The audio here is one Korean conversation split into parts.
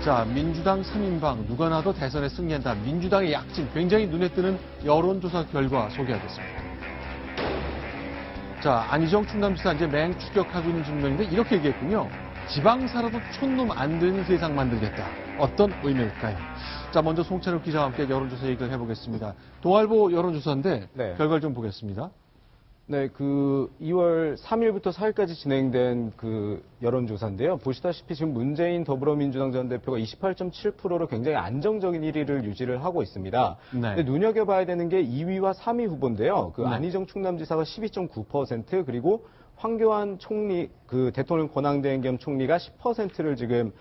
자, 민주당 3인방 누가 나도 대선에 승리한다. 민주당의 약진, 굉장히 눈에 띄는 여론조사 결과 소개하겠습니다. 자, 안희정 충남지사 이제 맹추격하고 있는 증명인데 이렇게 얘기했군요. 지방사라도 촌놈 안 되는 세상 만들겠다. 어떤 의미일까요? 자, 먼저 송찬욱 기자와 함께 여론조사 얘기를 해보겠습니다. 동아일보 여론조사인데 네. 결과를 좀 보겠습니다. 네, 2월 3일부터 4일까지 진행된 여론조사인데요. 보시다시피 지금 문재인 더불어민주당 전 대표가 28.7%로 굉장히 안정적인 1위를 유지를 하고 있습니다. 네. 근데 눈여겨봐야 되는 게 2위와 3위 후보인데요. 네. 안희정 충남지사가 12.9%, 그리고 황교안 총리, 대통령 권한대행 겸 총리가 10%를 지금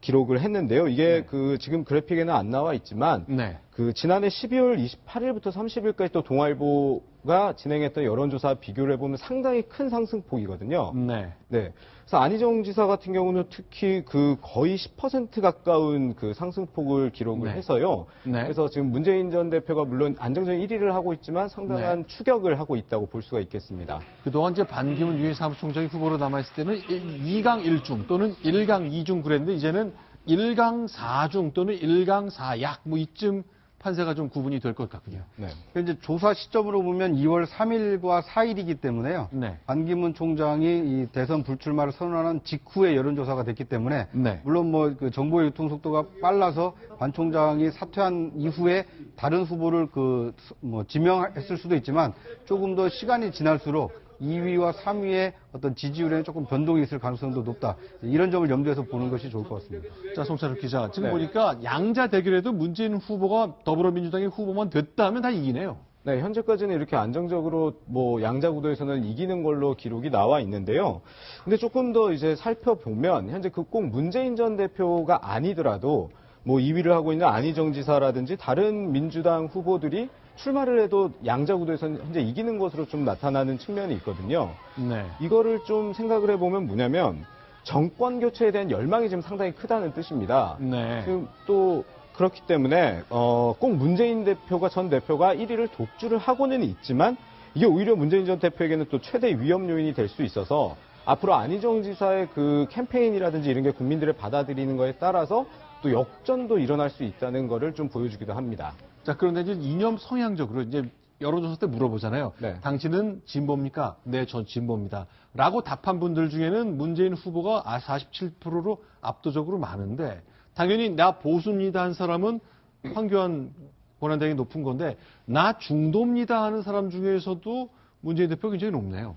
기록을 했는데요. 이게 지금 그래픽에는 안 나와 있지만, 네. 지난해 12월 28일부터 30일까지 또 동아일보가 진행했던 여론조사 비교를 해보면 상당히 큰 상승폭이거든요. 네. 네. 그래서 안희정 지사 같은 경우는 특히 거의 10% 가까운 상승폭을 기록을 네. 해서요. 네. 그래서 지금 문재인 전 대표가 물론 안정적인 1위를 하고 있지만 상당한 추격을 하고 있다고 볼 수가 있겠습니다. 그동안 이제 반기문 유엔 사무총장이 후보로 남아있을 때는 2강 1중 또는 1강 2중 그랬는데 이제는 1강 4중 또는 1강 4약 이쯤 판세가 좀 구분이 될 것 같군요. 네. 이제 조사 시점으로 보면 2월 3일과 4일이기 때문에요. 네. 반기문 총장이 이 대선 불출마를 선언한 직후에 여론조사가 됐기 때문에 네. 물론 정보의 유통 속도가 빨라서 반 총장이 사퇴한 이후에 다른 후보를 지명했을 수도 있지만 조금 더 시간이 지날수록 2위와 3위의 어떤 지지율에는 조금 변동이 있을 가능성도 높다. 이런 점을 염두에서 보는 것이 좋을 것 같습니다. 자, 송찬욱 기자. 지금 네. 보니까 양자 대결에도 문재인 후보가 더불어민주당의 후보만 됐다 하면 다 이기네요. 네, 현재까지는 이렇게 안정적으로 양자 구도에서는 이기는 걸로 기록이 나와 있는데요. 근데 조금 더 이제 살펴보면 현재 꼭 문재인 전 대표가 아니더라도 2위를 하고 있는 안희정 지사라든지 다른 민주당 후보들이 출마를 해도 양자 구도에서는 현재 이기는 것으로 좀 나타나는 측면이 있거든요. 네. 이거를 좀 생각을 해보면 뭐냐면 정권 교체에 대한 열망이 지금 상당히 크다는 뜻입니다. 네. 지금 또 그렇기 때문에 꼭 문재인 전 대표가 1위를 독주를 하고는 있지만 이게 오히려 문재인 전 대표에게는 또 최대 위험 요인이 될 수 있어서 앞으로 안희정 지사의 캠페인이라든지 이런 게 국민들의 받아들이는 거에 따라서 또 역전도 일어날 수 있다는 거를 좀 보여주기도 합니다. 자, 그런데 이제 이념 성향적으로 이제 여론조사 때 물어보잖아요. 네. 당신은 진보입니까? 네, 전 진보입니다. 라고 답한 분들 중에는 문재인 후보가 47%로 압도적으로 많은데 당연히 나 보수입니다 한 사람은 황교안 권한대행이 높은 건데 나 중도입니다 하는 사람 중에서도 문재인 대표가 굉장히 높네요.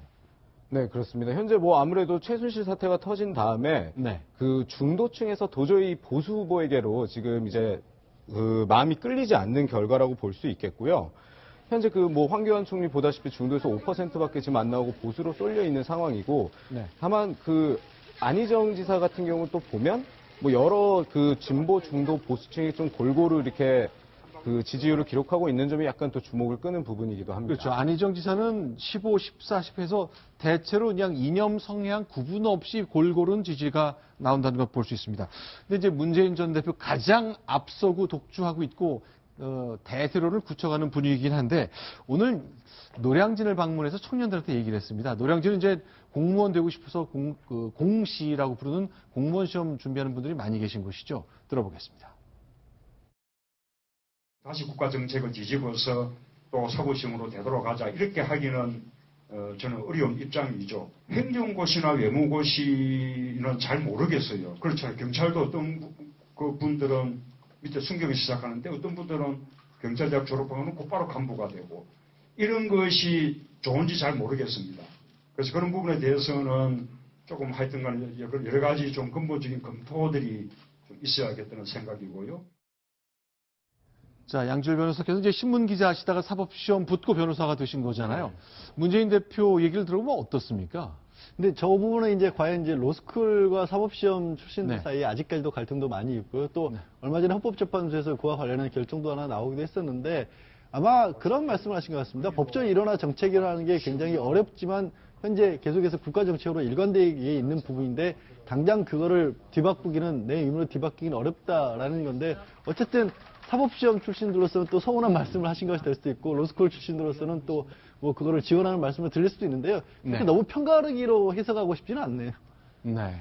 네, 그렇습니다. 현재 아무래도 최순실 사태가 터진 다음에 네. 중도층에서 도저히 보수 후보에게로 지금 이제 마음이 끌리지 않는 결과라고 볼 수 있겠고요. 현재 황교안 총리 보다시피 중도에서 5%밖에 지금 안 나오고 보수로 쏠려 있는 상황이고, 네. 다만 안희정 지사 같은 경우 또 보면 여러 진보 중도 보수층이 좀 골고루 이렇게 지지율을 기록하고 있는 점이 약간 또 주목을 끄는 부분이기도 합니다. 그렇죠. 안희정 지사는 15, 14, 10에서 대체로 그냥 이념 성향 구분 없이 골고루 지지가 나온다는 걸 볼 수 있습니다. 근데 이제 문재인 전 대표 가장 앞서고 독주하고 있고 대세로를 굳혀가는 분위기이긴 한데 오늘 노량진을 방문해서 청년들한테 얘기를 했습니다. 노량진은 이제 공무원 되고 싶어서 공시라고 부르는 공무원 시험 준비하는 분들이 많이 계신 곳이죠. 들어보겠습니다. 다시 국가정책을 뒤집어서 또 사법시험으로 되돌아가자 이렇게 하기는 저는 어려운 입장이죠. 행정고시나 외무고시는 잘 모르겠어요. 그렇잖아요. 경찰도 어떤 분들은 밑에 순경을 시작하는데 어떤 분들은 경찰대학 졸업하고는 곧바로 간부가 되고 이런 것이 좋은지 잘 모르겠습니다. 그래서 그런 부분에 대해서는 조금 하여튼간 여러 가지 좀 근본적인 검토들이 좀 있어야겠다는 생각이고요. 자, 양지열 변호사께서 이제 신문 기자 하시다가 사법시험 붙고 변호사가 되신 거잖아요. 문재인 대표 얘기를 들어보면 어떻습니까? 근데 저 부분은 이제 과연 로스쿨과 사법시험 출신들 네. 사이에 아직까지도 갈등도 많이 있고요. 또 얼마 전에 헌법재판소에서 그와 관련한 결정도 하나 나오기도 했었는데 아마 그런 말씀을 하신 것 같습니다. 법적 일원화 정책이라는 게 굉장히 어렵지만 현재 계속해서 국가정책으로 일관되게 있는 부분인데 당장 그거를 뒤바꾸기는 내 힘으로 뒤바꾸기는 어렵다라는 건데 어쨌든 사법시험 출신들로서는 또 서운한 말씀을 하신 것이 될 수도 있고 로스쿨 출신들로서는 또 그거를 지원하는 말씀을 들릴 수도 있는데요. 네. 너무 편가르기로 해석하고 싶지는 않네요. 네.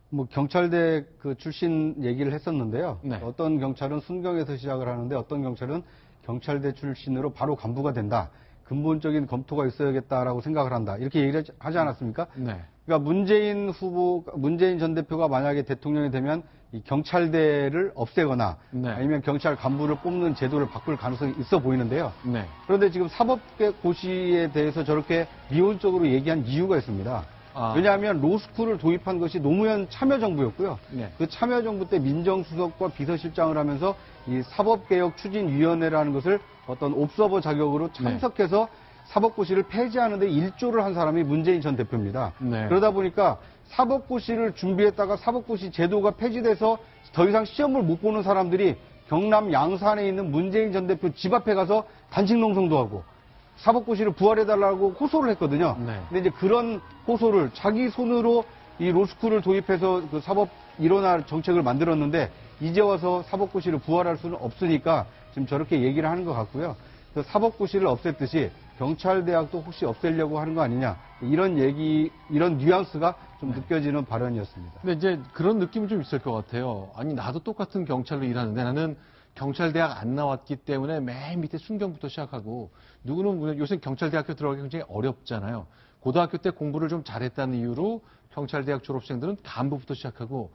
뭐 경찰대 그 출신 얘기를 했었는데요. 네. 어떤 경찰은 순경에서 시작을 하는데 어떤 경찰은 경찰대 출신으로 바로 간부가 된다. 근본적인 검토가 있어야겠다라고 생각을 한다. 이렇게 얘기를 하지 않았습니까? 네. 그러니까 문재인 전 대표가 만약에 대통령이 되면 이 경찰대를 없애거나 네. 아니면 경찰 간부를 뽑는 제도를 바꿀 가능성이 있어 보이는데요. 네. 그런데 지금 사법고시에 대해서 저렇게 미온적으로 얘기한 이유가 있습니다. 아. 왜냐하면 로스쿨을 도입한 것이 노무현 참여정부였고요. 네. 그 참여정부 때 민정수석과 비서실장을 하면서 이 사법개혁추진위원회라는 것을 어떤 옵서버 자격으로 참석해서 사법고시를 폐지하는데 일조를 한 사람이 문재인 전 대표입니다. 네. 그러다 보니까 사법고시를 준비했다가 사법고시 제도가 폐지돼서 더 이상 시험을 못 보는 사람들이 경남 양산에 있는 문재인 전 대표 집 앞에 가서 단식 농성도 하고 사법고시를 부활해달라고 호소를 했거든요. 네. 근데 이제 그런 호소를 자기 손으로 이 로스쿨을 도입해서 그 사법 일원화 정책을 만들었는데 이제 와서 사법고시를 부활할 수는 없으니까 지금 저렇게 얘기를 하는 것 같고요. 그래서 사법고시를 없앴듯이 경찰대학도 혹시 없애려고 하는 거 아니냐 이런 얘기, 이런 뉘앙스가 좀 느껴지는 발언이었습니다. 근데 이제 그런 느낌이 좀 있을 것 같아요. 아니, 나도 똑같은 경찰로 일하는데 나는 경찰대학 안 나왔기 때문에 맨 밑에 순경부터 시작하고 누구는 요새 경찰대학교 들어가기 굉장히 어렵잖아요. 고등학교 때 공부를 좀 잘했다는 이유로 경찰대학 졸업생들은 간부부터 시작하고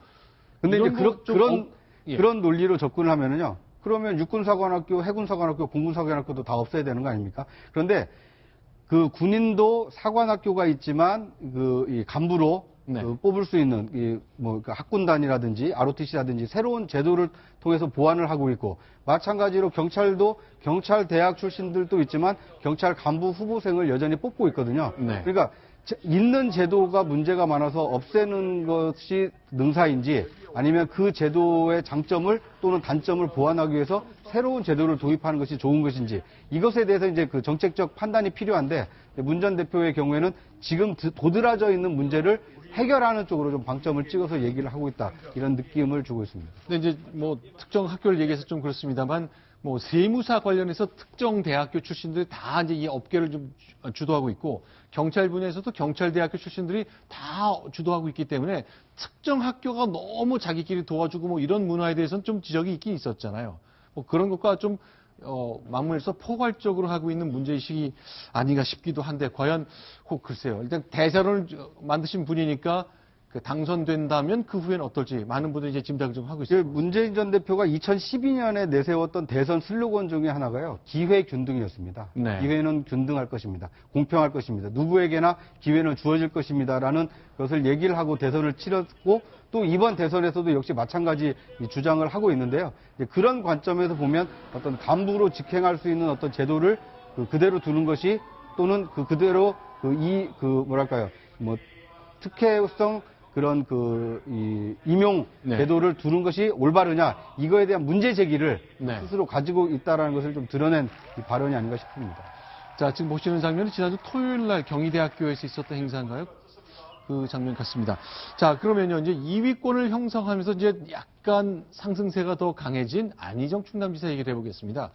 근데 이제 이런 거 좀 그런 논리로 접근을 하면은요. 그러면 육군사관학교, 해군사관학교, 공군사관학교도 다 없애야 되는 거 아닙니까? 그런데 그 군인도 사관학교가 있지만 이 간부로 네. 그 뽑을 수 있는 그 학군단이라든지 ROTC라든지 새로운 제도를 통해서 보완을 하고 있고 마찬가지로 경찰도 경찰 대학 출신들도 있지만 경찰 간부 후보생을 여전히 뽑고 있거든요. 네. 그러니까 있는 제도가 문제가 많아서 없애는 것이 능사인지 아니면 그 제도의 장점을 또는 단점을 보완하기 위해서 새로운 제도를 도입하는 것이 좋은 것인지 이것에 대해서 이제 그 정책적 판단이 필요한데 문 전 대표의 경우에는 지금 도드라져 있는 문제를 해결하는 쪽으로 좀 방점을 찍어서 얘기를 하고 있다 이런 느낌을 주고 있습니다. 근데 이제 뭐 특정 학교를 얘기해서 좀 그렇습니다만 뭐 세무사 관련해서 특정 대학교 출신들이 다 이제 이 업계를 좀 주도하고 있고 경찰 분야에서도 경찰대학교 출신들이 다 주도하고 있기 때문에 특정 학교가 너무 자기끼리 도와주고 뭐 이런 문화에 대해서는 좀 지적이 있긴 있었잖아요. 뭐 그런 것과 좀 맞물려서 포괄적으로 하고 있는 문제의식이 아닌가 싶기도 한데 과연 글쎄요. 일단 대세론을 만드신 분이니까 당선된다면 그 후에는 어떨지 많은 분들이 이제 짐작을 좀 하고 있습니다. 문재인 전 대표가 2012년에 내세웠던 대선 슬로건 중에 하나가요. 기회 균등이었습니다. 네. 기회는 균등할 것입니다. 공평할 것입니다. 누구에게나 기회는 주어질 것입니다라는 것을 얘기를 하고 대선을 치렀고 또 이번 대선에서도 역시 마찬가지 주장을 하고 있는데요. 그런 관점에서 보면 어떤 간부로 직행할 수 있는 어떤 제도를 그대로 두는 것이 또는 그대로 특혜성 그런 임용 네. 제도를 두는 것이 올바르냐 이거에 대한 문제 제기를 네. 스스로 가지고 있다라는 것을 좀 드러낸 이 발언이 아닌가 싶습니다. 자, 지금 보시는 장면은 지난주 토요일 날 경희대학교에서 있었던 행사인가요? 그 장면 같습니다. 자, 그러면요, 이제 2위권을 형성하면서 이제 약간 상승세가 더 강해진 안희정 충남지사 얘기를 해보겠습니다.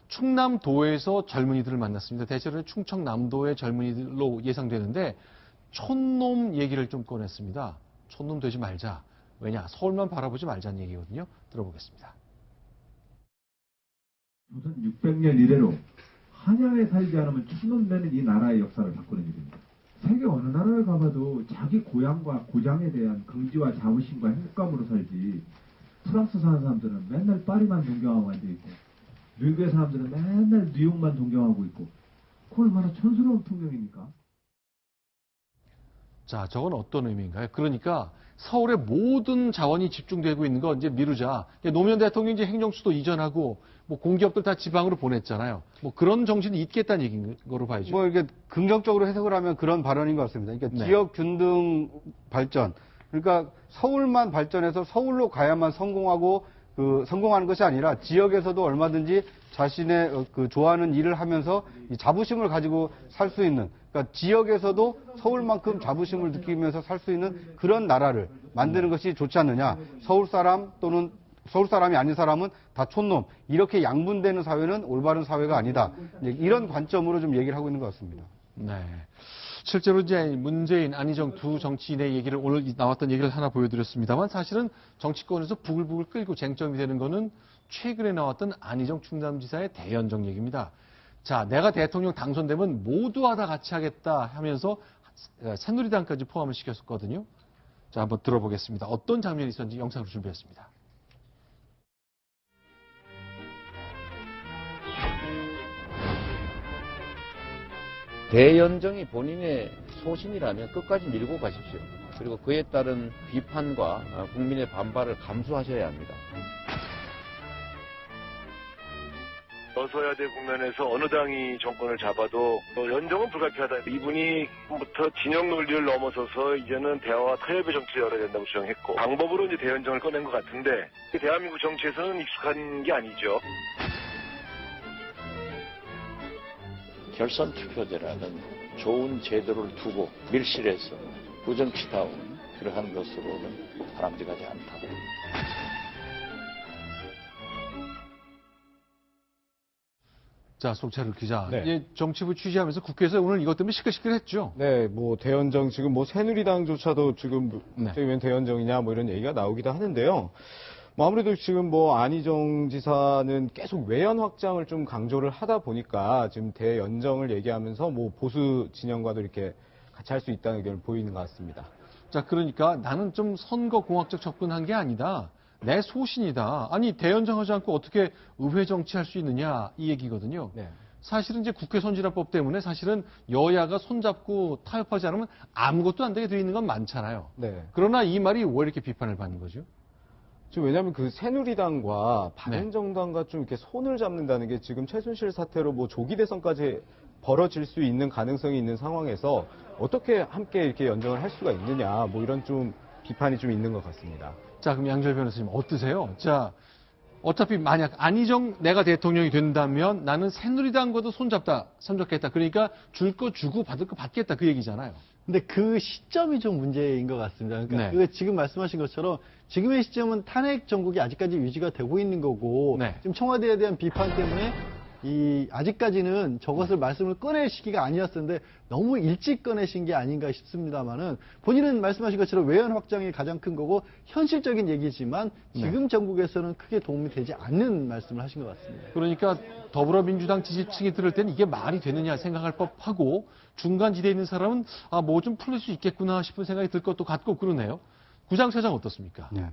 충남도에서 젊은이들을 만났습니다. 대체로 충청남도의 젊은이들로 예상되는데 촌놈 얘기를 좀 꺼냈습니다. 촌놈 되지 말자. 왜냐? 서울만 바라보지 말자는 얘기거든요. 들어보겠습니다. 우선 600년 이래로 한양에 살지 않으면 촌놈 되는 이 나라의 역사를 바꾸는 일입니다. 세계 어느 나라를 가봐도 자기 고향과 고장에 대한 긍지와 자부심과 행복감으로 살지. 프랑스 사는 사람들은 맨날 파리만 동경하고 앉아있고 미국의 사람들은 맨날 뉴욕만 동경하고 있고 그 얼마나 촌스러운 풍경입니까? 자, 저건 어떤 의미인가요? 그러니까 서울의 모든 자원이 집중되고 있는 거 이제 미루자. 노무현 대통령이 이제 행정수도 이전하고 뭐 공기업들 다 지방으로 보냈잖아요. 뭐 그런 정신이 있겠다는 얘기인 거로 봐야죠. 뭐 이렇게 긍정적으로 해석을 하면 그런 발언인 것 같습니다. 그러니까 네. 지역 균등 발전. 그러니까 서울만 발전해서 서울로 가야만 성공하는 것이 아니라 지역에서도 얼마든지 자신의 좋아하는 일을 하면서 이 자부심을 가지고 살 수 있는, 그러니까 지역에서도 서울만큼 자부심을 느끼면서 살 수 있는 그런 나라를 만드는 것이 좋지 않느냐. 서울 사람 또는 서울 사람이 아닌 사람은 다 촌놈. 이렇게 양분되는 사회는 올바른 사회가 아니다. 이런 관점으로 좀 얘기를 하고 있는 것 같습니다. 네. 실제로 이제 문재인, 안희정 두 정치인의 얘기를 오늘 나왔던 얘기를 하나 보여드렸습니다만 사실은 정치권에서 부글부글 끓고 쟁점이 되는 거는 최근에 나왔던 안희정 충남지사의 대연정 얘기입니다. 자, 내가 대통령 당선되면 모두 다 같이 하겠다 하면서 새누리당까지 포함을 시켰었거든요. 자, 한번 들어보겠습니다. 어떤 장면이 있었는지 영상으로 준비했습니다. 대연정이 본인의 소신이라면 끝까지 밀고 가십시오. 그리고 그에 따른 비판과 국민의 반발을 감수하셔야 합니다. 여서야대 국면에서 어느 당이 정권을 잡아도 연정은 불가피하다. 이분이 부터 진영 논리를 넘어서서 이제는 대화와 타협의 정치를 열어야 된다고 주장했고 방법으로 이제 대연정을 꺼낸 것 같은데 대한민국 정치에서는 익숙한 게 아니죠. 결선 투표제라는 좋은 제도를 두고 밀실에서 부정치다운 그러한 것으로는 바람직하지 않다. 자, 송철을 기자. 네. 이제 정치부 취재하면서 국회에서 오늘 이것 때문에 시끌시끌했죠. 네, 뭐 대연정 지금 뭐 새누리당조차도 지금 네. 웬 대연정이냐 뭐 이런 얘기가 나오기도 하는데요. 뭐 아무래도 지금 뭐 안희정 지사는 계속 외연 확장을 좀 강조를 하다 보니까 지금 대연정을 얘기하면서 뭐 보수 진영과도 이렇게 같이 할 수 있다는 의견을 보이는 것 같습니다. 자, 그러니까 나는 좀 선거공학적 접근한 게 아니다. 내 소신이다. 아니, 대연정하지 않고 어떻게 의회 정치할 수 있느냐 이 얘기거든요. 네. 사실은 이제 국회 선진화법 때문에 사실은 여야가 손잡고 타협하지 않으면 아무것도 안 되게 돼 있는 건 많잖아요. 네. 그러나 이 말이 왜 이렇게 비판을 받는 거죠? 지금 왜냐하면 그 새누리당과 바른정당과 좀 이렇게 손을 잡는다는 게 지금 최순실 사태로 뭐 조기 대선까지 벌어질 수 있는 가능성이 있는 상황에서 어떻게 함께 이렇게 연정을 할 수가 있느냐 뭐 이런 좀 비판이 좀 있는 것 같습니다. 자, 그럼 양절 변호사님 어떠세요? 자, 어차피 만약 안희정 내가 대통령이 된다면 나는 새누리당과도 손잡겠다. 그러니까 줄 거 주고 받을 거 받겠다 그 얘기잖아요. 근데 그 시점이 좀 문제인 것 같습니다. 그러니까 네. 그 지금 말씀하신 것처럼 지금의 시점은 탄핵 정국이 아직까지 유지가 되고 있는 거고 네. 지금 청와대에 대한 비판 때문에 아직까지는 저것을 말씀을 꺼낼 시기가 아니었는데 너무 일찍 꺼내신 게 아닌가 싶습니다만은 본인은 말씀하신 것처럼 외연 확장이 가장 큰 거고 현실적인 얘기지만 지금 정국에서는 크게 도움이 되지 않는 말씀을 하신 것 같습니다. 그러니까 더불어민주당 지지층이 들을 때는 이게 말이 되느냐 생각할 법하고 중간 지대에 있는 사람은 뭐 좀 풀릴 수 있겠구나 싶은 생각이 들 것도 같고 그러네요. 구장차장 어떻습니까? 네.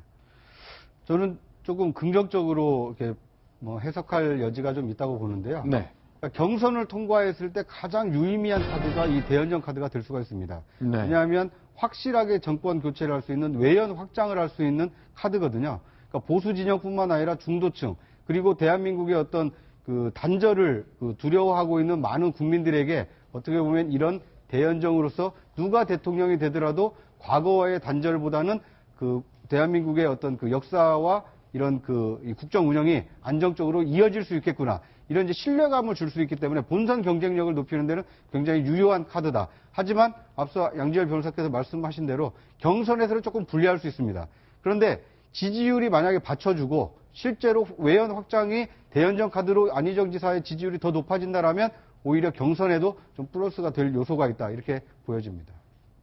저는 조금 긍정적으로 이렇게 뭐 해석할 여지가 좀 있다고 보는데요. 네. 그러니까 경선을 통과했을 때 가장 유의미한 카드가 이 대연정 카드가 될 수가 있습니다. 네. 왜냐하면 확실하게 정권 교체를 할 수 있는 외연 확장을 할 수 있는 카드거든요. 그러니까 보수 진영뿐만 아니라 중도층 그리고 대한민국의 어떤 그 단절을 두려워하고 있는 많은 국민들에게 어떻게 보면 이런 대연정으로서 누가 대통령이 되더라도 과거와의 단절보다는 그 대한민국의 어떤 그 역사와 이런 이 국정 운영이 안정적으로 이어질 수 있겠구나. 이런 이제 신뢰감을 줄 수 있기 때문에 본선 경쟁력을 높이는 데는 굉장히 유효한 카드다. 하지만 앞서 양지열 변호사께서 말씀하신 대로 경선에서는 조금 불리할 수 있습니다. 그런데 지지율이 만약에 받쳐주고 실제로 외연 확장이 대연정 카드로 안희정 지사의 지지율이 더 높아진다라면 오히려 경선에도 좀 플러스가 될 요소가 있다. 이렇게 보여집니다.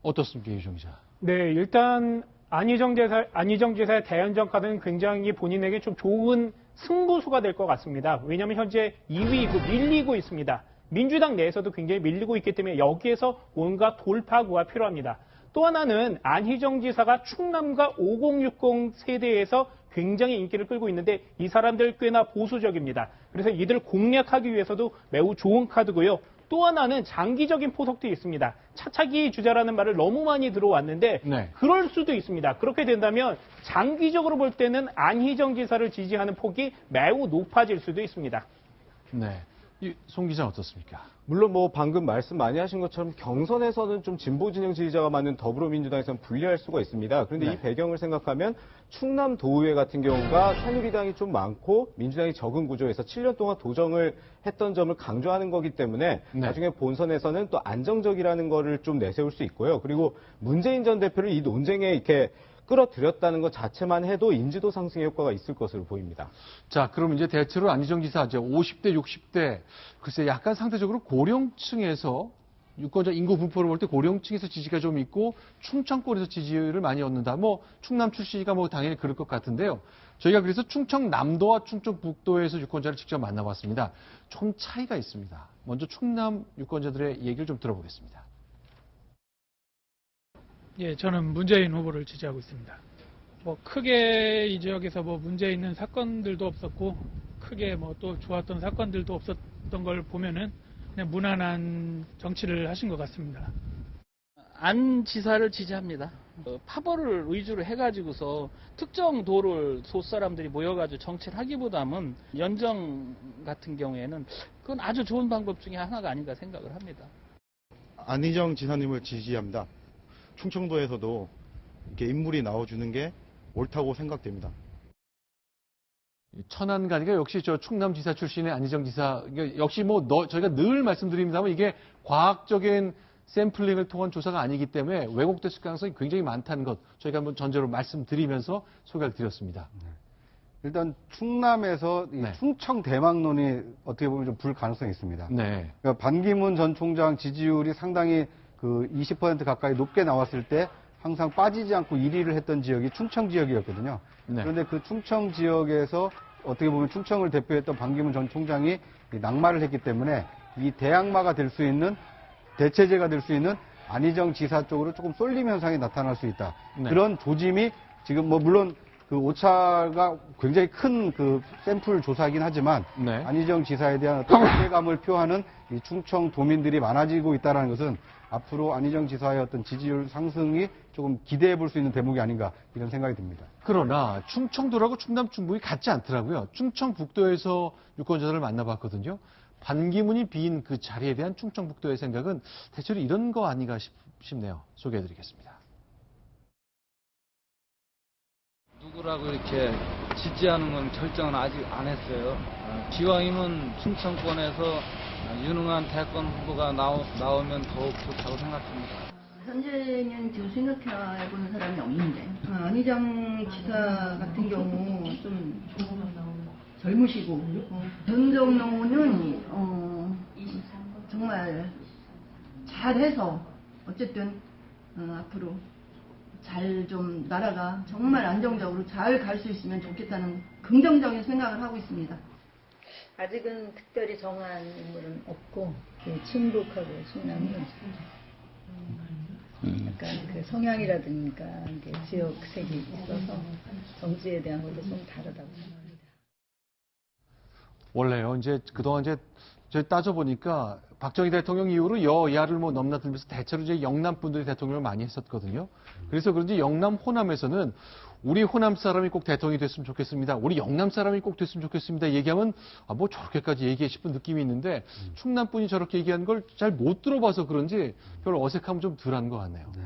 어떻습니까, 유정 기자? 네, 일단 안희정 지사의 대연정 카드는 굉장히 본인에게 좀 좋은 승부수가 될 것 같습니다. 왜냐하면 현재 2위이고 밀리고 있습니다. 민주당 내에서도 굉장히 밀리고 있기 때문에 여기에서 뭔가 돌파구가 필요합니다. 또 하나는 안희정 지사가 충남과 5060 세대에서 굉장히 인기를 끌고 있는데 이 사람들 꽤나 보수적입니다. 그래서 이들을 공략하기 위해서도 매우 좋은 카드고요. 또 하나는 장기적인 포석도 있습니다. 차차기 주자라는 말을 너무 많이 들어왔는데 네. 그럴 수도 있습니다. 그렇게 된다면 장기적으로 볼 때는 안희정 지사를 지지하는 폭이 매우 높아질 수도 있습니다. 네. 송 기자 어떻습니까? 물론 뭐 방금 말씀 많이 하신 것처럼 경선에서는 좀 진보 진영 지지자가 많은 더불어민주당에서는 불리할 수가 있습니다. 그런데 네. 이 배경을 생각하면 충남 도의회 같은 경우가 새누리당이 좀 많고 민주당이 적은 구조에서 7년 동안 도정을 했던 점을 강조하는 거기 때문에 네. 나중에 본선에서는 또 안정적이라는 거를 좀 내세울 수 있고요. 그리고 문재인 전 대표를 이 논쟁에 이렇게 끌어들였다는 것 자체만 해도 인지도 상승의 효과가 있을 것으로 보입니다. 자, 그럼 이제 대체로 안희정 지사 이제 50대, 60대 글쎄 약간 상대적으로 고령층에서 유권자 인구 분포를 볼 때 고령층에서 지지가 좀 있고 충청권에서 지지를 많이 얻는다. 뭐 충남 출신이니까 뭐 당연히 그럴 것 같은데요. 저희가 그래서 충청남도와 충청북도에서 유권자를 직접 만나봤습니다. 좀 차이가 있습니다. 먼저 충남 유권자들의 얘기를 좀 들어보겠습니다. 예, 저는 문재인 후보를 지지하고 있습니다. 뭐 크게 이 지역에서 뭐 문제 있는 사건들도 없었고 크게 뭐 또 좋았던 사건들도 없었던 걸 보면은 그냥 무난한 정치를 하신 것 같습니다. 안 지사를 지지합니다. 파벌을 위주로 해가지고서 특정 도를 소수사람들이 모여가지고 정치를 하기보다는 연정 같은 경우에는 그건 아주 좋은 방법 중에 하나가 아닌가 생각을 합니다. 안희정 지사님을 지지합니다. 충청도에서도 이렇게 인물이 나와주는 게 옳다고 생각됩니다. 천안가니까 역시 저 충남지사 출신의 안희정 지사, 역시 뭐 저희가 늘 말씀드립니다만 이게 과학적인 샘플링을 통한 조사가 아니기 때문에 왜곡됐을 가능성이 굉장히 많다는 것 저희가 한번 전제로 말씀드리면서 소개를 드렸습니다. 일단 충남에서 이 충청 대망론이 어떻게 보면 좀 불 가능성이 있습니다. 네. 그러니까 반기문 전 총장 지지율이 상당히 그 20% 가까이 높게 나왔을 때 항상 빠지지 않고 1위를 했던 지역이 충청 지역이었거든요. 네. 그런데 그 충청 지역에서 어떻게 보면 충청을 대표했던 반기문 전 총장이 낙마를 했기 때문에 이 대항마가 될 수 있는 대체제가 될 수 있는 안희정 지사 쪽으로 조금 쏠림 현상이 나타날 수 있다. 네. 그런 조짐이 지금 뭐 물론 그 오차가 굉장히 큰 그 샘플 조사이긴 하지만 네. 안희정 지사에 대한 어떤 기대감을 표하는 이 충청 도민들이 많아지고 있다는 것은 앞으로 안희정 지사의 어떤 지지율 상승이 조금 기대해 볼 수 있는 대목이 아닌가 이런 생각이 듭니다. 그러나 충청도라고 충남 충북이 같지 않더라고요. 충청북도에서 유권자들을 만나봤거든요. 반기문이 빈 그 자리에 대한 충청북도의 생각은 대체로 이런 거 아닌가 싶네요. 소개해드리겠습니다. 누구라고 이렇게 지지하는 건 결정은 아직 안 했어요. 기왕이면 충청권에서 유능한 대권 후보가 나오면 더욱 좋다고 생각합니다. 현재는 지금 생각해보는 사람이 없는데 안희정 지사 같은 경우 좀 젊으시고 변정로는 정말 잘해서 어쨌든 앞으로 잘 좀 나라가 정말 안정적으로 잘 갈 수 있으면 좋겠다는 긍정적인 생각을 하고 있습니다. 아직은 특별히 정한 인물은 없고 충북하고 충남은 약간 그 성향이라든가 지역색이 있어서 정치에 대한 것도 좀 다르다고 생각합니다. 원래요. 이제 그동안 이제 저희 따져보니까 박정희 대통령 이후로 여야를 뭐 넘나들면서 대체로 이제 영남 분들이 대통령을 많이 했었거든요. 그래서 그런지 영남 호남에서는 우리 호남 사람이 꼭 대통령이 됐으면 좋겠습니다. 우리 영남 사람이 꼭 됐으면 좋겠습니다. 얘기하면 뭐 저렇게까지 얘기해 싶은 느낌이 있는데 충남 분이 저렇게 얘기하는 걸 잘 못 들어봐서 그런지 별 어색함은 좀 덜한 것 같네요. 네.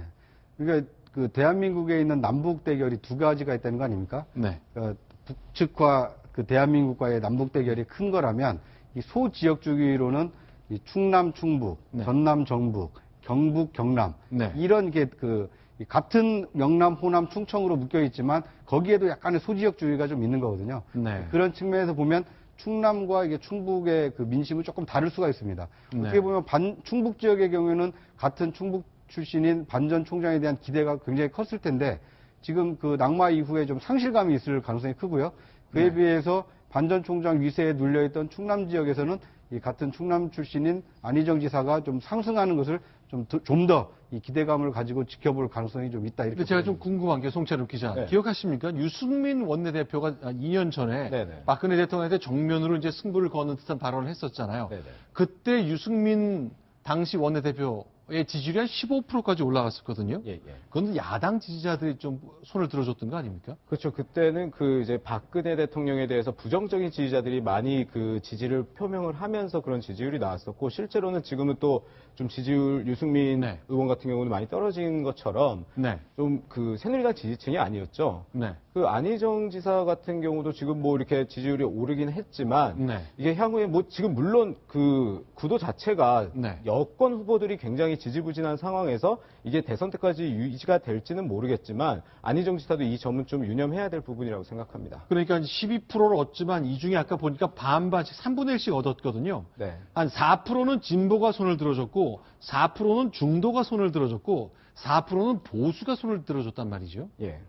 그러니까 그 대한민국에 있는 남북 대결이 두 가지가 있다는 거 아닙니까? 네. 그러니까 북측과 그 대한민국과의 남북 대결이 큰 거라면 이 소지역주의로는 이 충남 충북, 네. 전남 정북, 경북 경남 네. 이런 게 그 같은 영남 호남 충청으로 묶여 있지만 거기에도 약간의 소지역주의가 좀 있는 거거든요. 네. 그런 측면에서 보면 충남과 이게 충북의 그 민심은 조금 다를 수가 있습니다. 네. 어떻게 보면 충북 지역의 경우에는 같은 충북 출신인 반 전 총장에 대한 기대가 굉장히 컸을 텐데 지금 그 낙마 이후에 좀 상실감이 있을 가능성이 크고요. 그에 네. 비해서 반 전 총장 위세에 눌려있던 충남 지역에서는 이 같은 충남 출신인 안희정 지사가 좀 상승하는 것을 좀 더 이 기대감을 가지고 지켜볼 가능성이 좀 있다. 이렇게. 근데 제가 좀 궁금한 게 송채록 기자, 네. 기억하십니까? 유승민 원내대표가 2년 전에 네네. 박근혜 대통령한테 정면으로 이제 승부를 거는 듯한 발언을 했었잖아요. 네네. 그때 유승민 당시 원내대표의 지지율이 한 15%까지 올라갔었거든요. 예, 예. 그건 야당 지지자들이 좀 손을 들어줬던 거 아닙니까? 그렇죠. 그때는 그 이제 박근혜 대통령에 대해서 부정적인 지지자들이 많이 그 지지를 표명을 하면서 그런 지지율이 나왔었고 실제로는 지금은 또 좀 지지율 유승민 네. 의원 같은 경우는 많이 떨어진 것처럼 네. 좀 그 새누리당 지지층이 아니었죠. 네. 그 안희정 지사 같은 경우도 지금 뭐 이렇게 지지율이 오르긴 했지만 네. 이게 향후에 뭐 지금 물론 그 구도 자체가 네. 여권 후보들이 굉장히 굉장히 지지부진한 상황에서 이게 대선 때까지 유지가 될지는 모르겠지만 안희정 지사도 이 점은 좀 유념해야 될 부분이라고 생각합니다. 그러니까 12%를 얻지만 이 중에 아까 보니까 반반씩 3분의 1씩 얻었거든요. 네. 한 4%는 진보가 손을 들어줬고 4%는 중도가 손을 들어줬고 4%는 보수가 손을 들어줬단 말이죠. 예.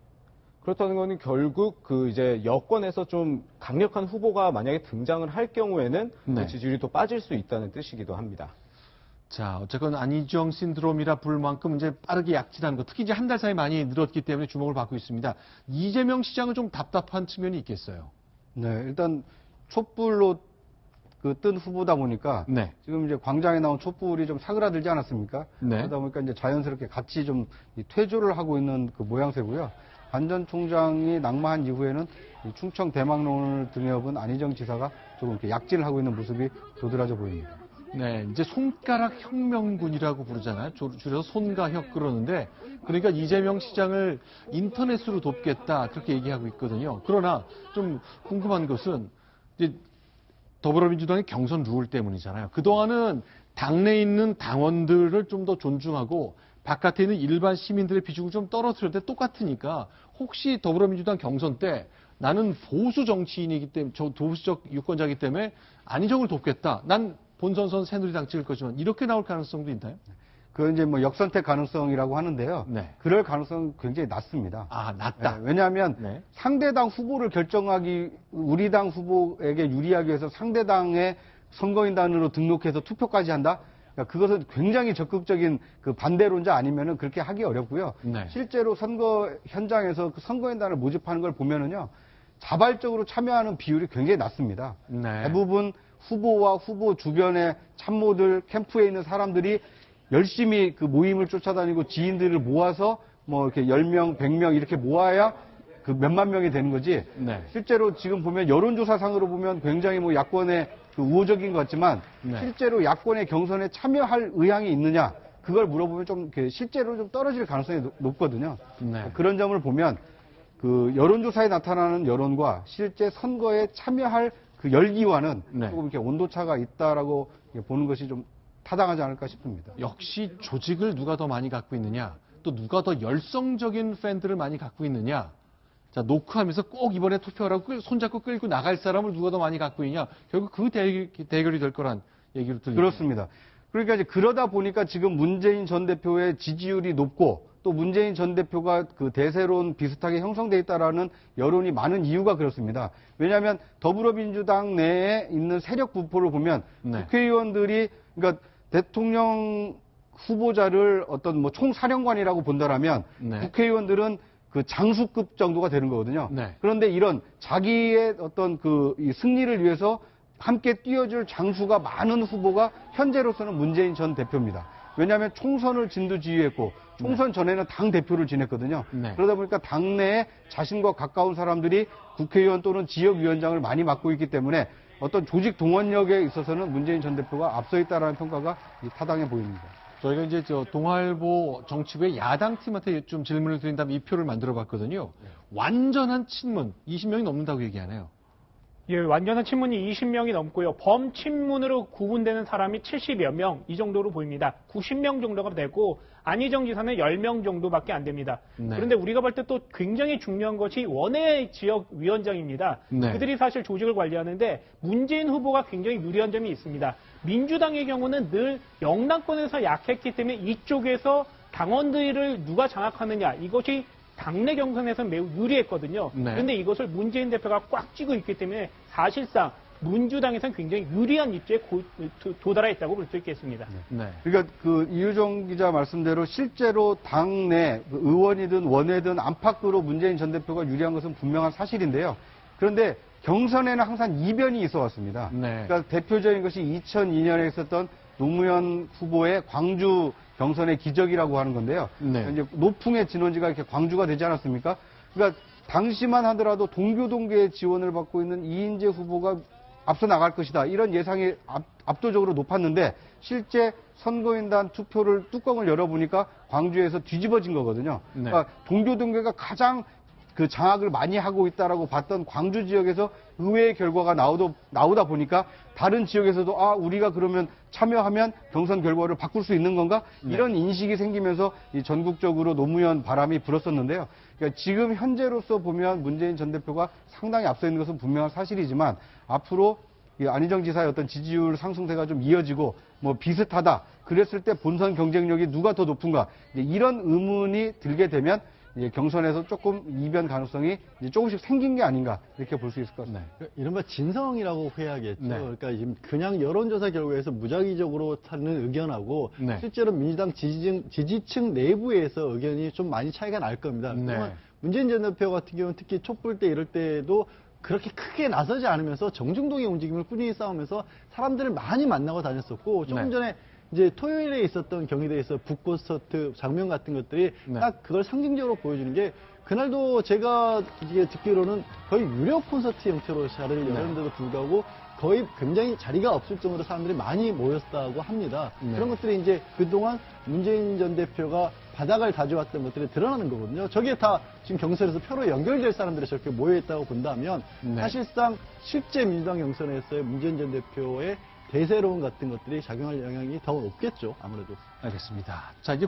그렇다는 거는 결국 그 이제 여권에서 좀 강력한 후보가 만약에 등장을 할 경우에는 네. 그 지지율이 또 빠질 수 있다는 뜻이기도 합니다. 자, 어쨌건 안희정 신드롬이라 부를 만큼 이제 빠르게 약진하는 것, 특히 이제 한 달 사이 많이 늘었기 때문에 주목을 받고 있습니다. 이재명 시장은 좀 답답한 측면이 있겠어요. 네, 일단 촛불로 뜬 후보다 보니까 네. 지금 이제 광장에 나온 촛불이 좀 사그라들지 않았습니까? 네. 그러다 보니까 이제 자연스럽게 같이 좀 퇴조를 하고 있는 그 모양새고요. 반 전 총장이 낙마한 이후에는 이 충청 대망론을 등에 업은 안희정 지사가 조금 이렇게 약진을 하고 있는 모습이 도드라져 보입니다. 네, 이제 손가락 혁명군이라고 부르잖아요. 줄여서 손가혁 그러는데, 그러니까 이재명 시장을 인터넷으로 돕겠다 그렇게 얘기하고 있거든요. 그러나 좀 궁금한 것은 이제 더불어민주당의 경선 룰 때문이잖아요. 그동안은 당내에 있는 당원들을 좀 더 존중하고 바깥에 있는 일반 시민들의 비중을 좀 떨어뜨렸는데 똑같으니까 혹시 더불어민주당 경선 때 나는 보수 정치인이기 때문에, 저 보수적 유권자이기 때문에 안희정을 돕겠다. 난 본선선 새누리당 찍을 거지만 이렇게 나올 가능성도 있나요? 그건 이제 뭐 역선택 가능성이라고 하는데요. 네. 그럴 가능성은 굉장히 낮습니다. 아, 낮다. 네, 왜냐하면 네. 상대당 후보를 결정하기, 우리 당 후보에게 유리하기 위해서 상대당의 선거인단으로 등록해서 투표까지 한다? 그러니까 그것은 굉장히 적극적인 그 반대론자 아니면은 그렇게 하기 어렵고요. 네. 실제로 선거 현장에서 그 선거인단을 모집하는 걸 보면은요, 자발적으로 참여하는 비율이 굉장히 낮습니다. 네. 대부분 후보와 후보 주변의 참모들, 캠프에 있는 사람들이 열심히 그 모임을 쫓아다니고 지인들을 모아서 뭐 이렇게 10명, 100명 이렇게 모아야 그 몇만 명이 되는 거지. 네. 실제로 지금 보면 여론조사상으로 보면 굉장히 뭐 야권의 그 우호적인 것 같지만 네. 실제로 야권의 경선에 참여할 의향이 있느냐 그걸 물어보면 좀 이렇게 실제로 좀 떨어질 가능성이 높거든요. 네. 그런 점을 보면 그 여론조사에 나타나는 여론과 실제 선거에 참여할 그 열기와는 네. 조금 이렇게 온도차가 있다라고 보는 것이 좀 타당하지 않을까 싶습니다. 역시 조직을 누가 더 많이 갖고 있느냐, 또 누가 더 열성적인 팬들을 많이 갖고 있느냐. 자, 노크하면서 꼭 이번에 투표하라고 손잡고 끌고 나갈 사람을 누가 더 많이 갖고 있냐. 결국 그 대결이 될 거란 얘기를 들립니다. 그렇습니다. 그러니까 이제 그러다 보니까 지금 문재인 전 대표의 지지율이 높고 또 문재인 전 대표가 그 대세론 비슷하게 형성돼 있다라는 여론이 많은 이유가 그렇습니다. 왜냐하면 더불어민주당 내에 있는 세력 분포를 보면 네. 국회의원들이 그러니까 대통령 후보자를 어떤 뭐 총사령관이라고 본다라면 네. 국회의원들은 그 장수급 정도가 되는 거거든요. 네. 그런데 이런 자기의 어떤 그 이 승리를 위해서 함께 뛰어줄 장수가 많은 후보가 현재로서는 문재인 전 대표입니다. 왜냐하면 총선을 진두지휘했고 총선 전에는 당 대표를 지냈거든요. 네. 그러다 보니까 당내에 자신과 가까운 사람들이 국회의원 또는 지역위원장을 많이 맡고 있기 때문에 어떤 조직 동원력에 있어서는 문재인 전 대표가 앞서 있다라는 평가가 타당해 보입니다. 저희가 이제 동아일보 정치부의 야당 팀한테 좀 질문을 드린 다음에 이 표를 만들어 봤거든요. 완전한 친문 20명이 넘는다고 얘기하네요. 예, 완전한 친문이 20명이 넘고요. 범친문으로 구분되는 사람이 70여 명 이 정도로 보입니다. 90명 정도가 되고 안희정 지사는 10명 정도밖에 안 됩니다. 네. 그런데 우리가 볼 때 또 굉장히 중요한 것이 원외 지역 위원장입니다. 네. 그들이 사실 조직을 관리하는데 문재인 후보가 굉장히 유리한 점이 있습니다. 민주당의 경우는 늘 영남권에서 약했기 때문에 이쪽에서 당원들을 누가 장악하느냐 이것이 당내 경선에서 매우 유리했거든요. 네. 그런데 이것을 문재인 대표가 꽉 쥐고 있기 때문에 사실상 민주당에서는 굉장히 유리한 입지에 도달해 있다고 볼 수 있겠습니다. 네. 그러니까 그 이유정 기자 말씀대로 실제로 당내 의원이든 원외든 안팎으로 문재인 전 대표가 유리한 것은 분명한 사실인데요. 그런데 경선에는 항상 이변이 있어 왔습니다. 네. 그러니까 대표적인 것이 2002년에 있었던 노무현 후보의 광주 경선의 기적이라고 하는 건데요. 네. 이제 노풍의 진원지가 이렇게 광주가 되지 않았습니까? 그러니까 당시만 하더라도 동교동계의 지원을 받고 있는 이인재 후보가 앞서 나갈 것이다. 이런 예상이 압도적으로 높았는데 실제 선거인단 투표를 뚜껑을 열어보니까 광주에서 뒤집어진 거거든요. 네. 그러니까 동교동계가 가장 그 장악을 많이 하고 있다라고 봤던 광주 지역에서 의외의 결과가 나오다 보니까 다른 지역에서도 아 우리가 그러면 참여하면 경선 결과를 바꿀 수 있는 건가 이런 인식이 생기면서 이 전국적으로 노무현 바람이 불었었는데요. 그러니까 지금 현재로서 보면 문재인 전 대표가 상당히 앞서 있는 것은 분명한 사실이지만 앞으로 이 안희정 지사의 어떤 지지율 상승세가 좀 이어지고 뭐 비슷하다 그랬을 때 본선 경쟁력이 누가 더 높은가 이런 의문이 들게 되면 이제 경선에서 조금 이변 가능성이 이제 조금씩 생긴 게 아닌가 이렇게 볼 수 있을 것 같습니다. 이른바 진성이라고 해야겠죠. 네. 그러니까 지금 그냥 여론조사 결과에서 무작위적으로 타는 의견하고 네. 실제로 민주당 지지층 내부에서 의견이 좀 많이 차이가 날 겁니다. 네. 그러면 문재인 전 대표 같은 경우는 특히 촛불 때 이럴 때도 그렇게 크게 나서지 않으면서 정중동의 움직임을 꾸준히 싸우면서 사람들을 많이 만나고 다녔었고 조금 네. 전에 이제 토요일에 있었던 경희대에서 북콘서트 장면 같은 것들이 네. 딱 그걸 상징적으로 보여주는 게 그날도 제가 이게 듣기로는 거의 유료 콘서트 형태로 자리를 네. 열었는데도 불구하고 거의 굉장히 자리가 없을 정도로 사람들이 많이 모였다고 합니다. 네. 그런 것들이 이제 그동안 문재인 전 대표가 바닥을 다져왔던 것들이 드러나는 거거든요. 저게 다 지금 경선에서 표로 연결될 사람들이 저렇게 모여있다고 본다면 네. 사실상 실제 민주당 경선에서의 문재인 전 대표의 대세론 같은 것들이 작용할 영향이 더 높겠죠. 아무래도. 알겠습니다. 자, 이제